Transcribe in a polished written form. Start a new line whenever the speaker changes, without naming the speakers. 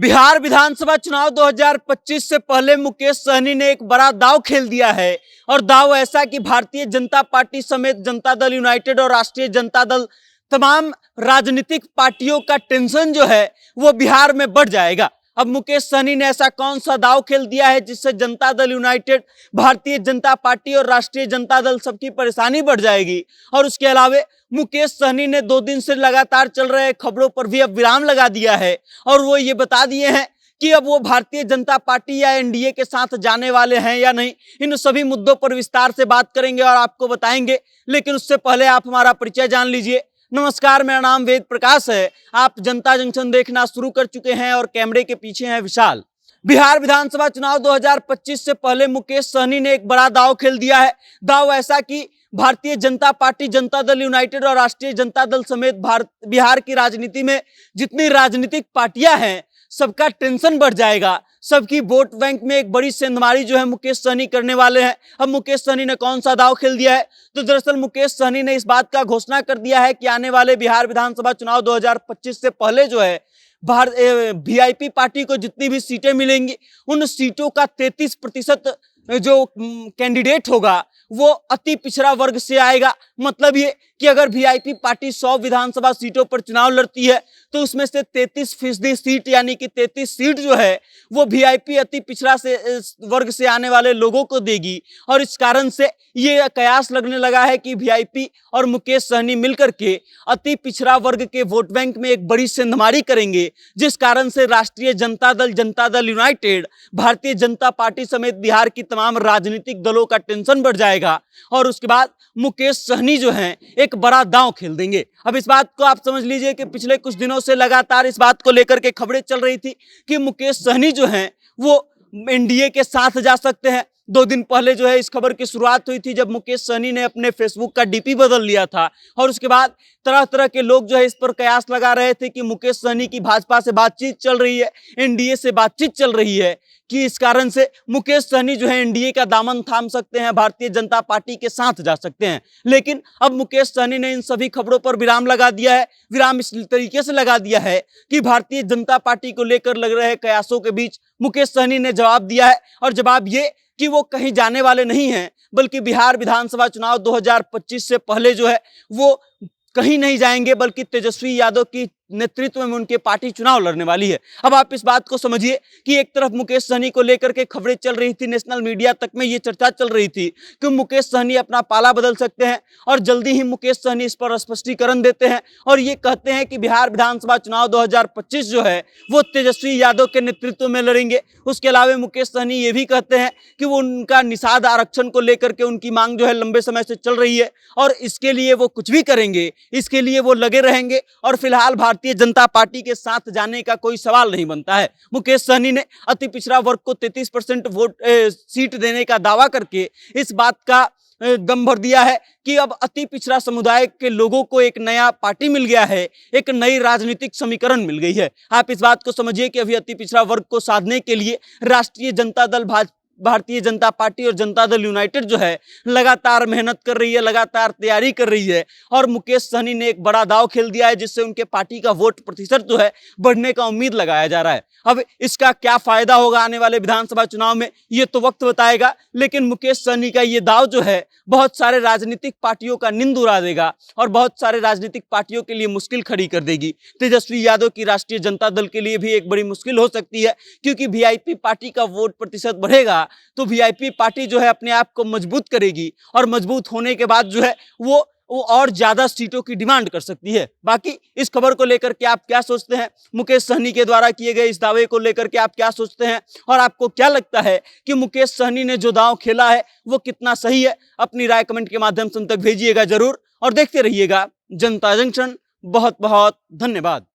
बिहार विधानसभा चुनाव 2025 से पहले मुकेश सहनी ने एक बड़ा दांव खेल दिया है और दांव ऐसा कि भारतीय जनता पार्टी समेत जनता दल यूनाइटेड और राष्ट्रीय जनता दल तमाम राजनीतिक पार्टियों का टेंशन जो है वो बिहार में बढ़ जाएगा। अब मुकेश सहनी ने ऐसा कौन सा दांव खेल दिया है जिससे जनता दल यूनाइटेड, भारतीय जनता पार्टी और राष्ट्रीय जनता दल सबकी परेशानी बढ़ जाएगी। और उसके अलावा मुकेश सहनी ने 2 दिन से लगातार चल रहे खबरों पर भी अब विराम लगा दिया है और वो ये बता दिए हैं कि अब वो भारतीय जनता पार्टी या एनडीए के साथ जाने वाले हैं या नहीं। इन सभी मुद्दों पर विस्तार से बात करेंगे और आपको बताएंगे, लेकिन उससे पहले आप हमारा परिचय जान लीजिए। नमस्कार, मेरा नाम वेद प्रकाश है। आप जनता जंक्शन देखना शुरू कर चुके हैं और कैमरे के पीछे हैं विशाल। बिहार विधानसभा चुनाव 2025 से पहले मुकेश सहनी ने एक बड़ा दांव खेल दिया है। दांव ऐसा कि भारतीय जनता पार्टी, जनता दल यूनाइटेड और राष्ट्रीय जनता दल समेत बिहार की राजनीति में जितनी राजनीतिक पार्टियां हैं सबका टेंशन बढ़ जाएगा। सबकी वोट बैंक में एक बड़ी सेंधमारी जो है मुकेश सहनी करने वाले हैं। अब मुकेश सहनी ने कौन सा दांव खेल दिया है? तो दरअसल मुकेश सहनी ने इस बात का घोषणा कर दिया है कि आने वाले बिहार विधानसभा चुनाव 2025 से पहले जो है वीआईपी पार्टी को जितनी भी सीटें मिलेंगी उन सीटों का 33% जो कैंडिडेट होगा वो अति पिछड़ा वर्ग से आएगा। मतलब ये कि अगर वीआईपी पार्टी 100 विधानसभा सीटों पर चुनाव लड़ती है तो उसमें से 33% सीट यानी कि 33 सीट जो है वो वीआईपी अति पिछड़ा से वर्ग से आने वाले लोगों को देगी। और इस कारण से ये कयास लगने लगा है कि वीआईपी और मुकेश सहनी मिलकर के अति पिछड़ा वर्ग के वोट बैंक में एक बड़ी सेंधमारी करेंगे, जिस कारण से राष्ट्रीय जनता दल यूनाइटेड, भारतीय जनता पार्टी समेत बिहार की तमाम राजनीतिक दलों का टेंशन बढ़ जाएगा। और उसके बाद मुकेश सहनी जो हैं एक बड़ा दांव खेल देंगे। अब इस बात को आप समझ लीजिए कि पिछले कुछ दिनों से लगातार इस बात को लेकर के खबरें चल रही थी कि मुकेश सहनी जो हैं वो एनडीए के साथ जा सकते हैं। 2 दिन पहले जो है इस खबर की शुरुआत हुई थी जब मुकेश सहनी ने अपने फेसबुक का डीपी बदल लिया था और उसके बाद तरह तरह के लोग जो है इस पर कयास लगा रहे थे कि मुकेश सहनी की भाजपा से बातचीत चल रही है, एनडीए से बातचीत चल रही है, कि इस कारण से मुकेश सहनी जो है एनडीए का दामन थाम सकते हैं, भारतीय जनता पार्टी के साथ जा सकते हैं। लेकिन अब मुकेश सहनी ने इन सभी खबरों पर विराम लगा दिया है। विराम इस तरीके से लगा दिया है कि भारतीय जनता पार्टी को लेकर लग रहे कयासों के बीच मुकेश सहनी ने जवाब दिया है और जवाब ये कि वो कहीं जाने वाले नहीं हैं, बल्कि बिहार विधानसभा चुनाव 2025 से पहले जो है वो कहीं नहीं जाएंगे, बल्कि तेजस्वी यादव की नेतृत्व में उनकी पार्टी चुनाव लड़ने वाली है। अब आप इस बात को समझिए कि एक तरफ मुकेश सहनी को लेकर के खबरें चल रही थी, नेशनल मीडिया तक में ये चर्चा चल रही थी कि मुकेश सहनी अपना पाला बदल सकते हैं और जल्दी ही मुकेश सहनी इस पर स्पष्टीकरण देते हैं और ये कहते हैं कि बिहार विधानसभा चुनाव 2025 जो है वो तेजस्वी यादव के नेतृत्व में लड़ेंगे। उसके अलावा मुकेश सहनी ये भी कहते हैं कि वो उनका निषाद आरक्षण को लेकर के उनकी मांग जो है लंबे समय से चल रही है और इसके लिए वो कुछ भी करेंगे, इसके लिए वो लगे रहेंगे और फिलहाल भारतीय जनता पार्टी के साथ जाने का कोई सवाल नहीं बनता है। मुकेश सहनी ने अति पिछड़ा वर्ग को 33% वोट सीट देने का दावा करके इस बात का दम भर दिया है कि अब अति पिछड़ा समुदाय के लोगों को एक नया पार्टी मिल गया है, एक नई राजनीतिक समीकरण मिल गई है। आप इस बात को समझिए कि अभी अति पिछड़ा वर्ग को साधने के लिए राष्ट्रीय जनता दल, भारतीय जनता पार्टी और जनता दल यूनाइटेड जो है लगातार मेहनत कर रही है, लगातार तैयारी कर रही है और मुकेश सहनी ने एक बड़ा दांव खेल दिया है जिससे उनके पार्टी का वोट प्रतिशत जो है बढ़ने का उम्मीद लगाया जा रहा है। अब इसका क्या फायदा होगा आने वाले विधानसभा चुनाव में ये तो वक्त बताएगा, लेकिन मुकेश सहनी का ये दांव जो है बहुत सारे राजनीतिक पार्टियों का नींद उड़ा देगा और बहुत सारे राजनीतिक पार्टियों के लिए मुश्किल खड़ी कर देगी। तेजस्वी यादव की राष्ट्रीय जनता दल के लिए भी एक बड़ी मुश्किल हो सकती है, क्योंकि वीआईपी पार्टी का वोट प्रतिशत बढ़ेगा तो वीआईपी पार्टी जो है अपने आप को मजबूत करेगी और मजबूत होने के बाद जो है वो और ज्यादा सीटों की डिमांड कर सकती है। बाकी इस खबर को लेकर के आप क्या सोचते हैं? मुकेश सहनी के द्वारा किए गए इस दावे को लेकर के आप क्या सोचते हैं और आपको क्या लगता है कि मुकेश सहनी ने जो दांव खेला है वो कितना सही है? अपनी राय कमेंट के माध्यम से उन तक भेजिएगा जरूर और देखते रहिएगा जनता जंक्शन। बहुत बहुत धन्यवाद।